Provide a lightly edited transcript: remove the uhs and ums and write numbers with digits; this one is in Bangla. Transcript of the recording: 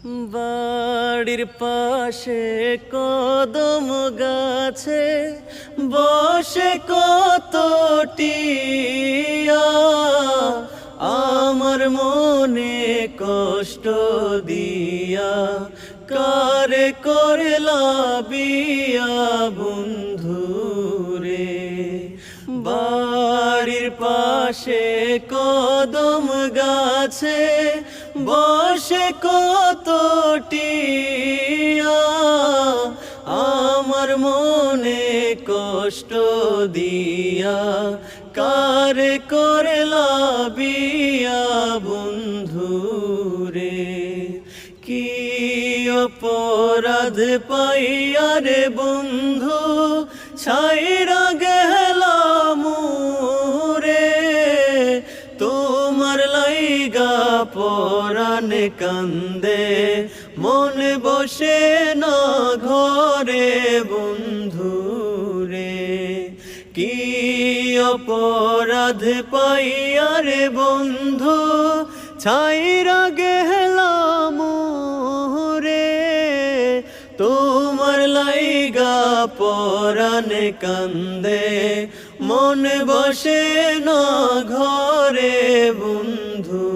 বাড়ির পাশে কদম গাছে বসে কত টিয়া আমার মনে কষ্ট দিয়া কারে করলা বিয়া বন্ধুরে। বাড়ির পাশে কদম গাছে বসে কত টিয়া আমার মনে কষ্ট দিয়া কারে করলা বিয়া বন্ধুরে। কি অপরাধ পাইয়া রে বন্ধু ছাইরা গেলাম রে, তোমার লাইগা পরাণ কান্দে মন বসে না ঘরে বন্ধুরে। কি অপরাধ পাইয়া রে বন্ধু ছাইরা গেলাম রে, তোমার লাইগা পরাণ কান্দে মন বসে না ঘরে বন্ধু।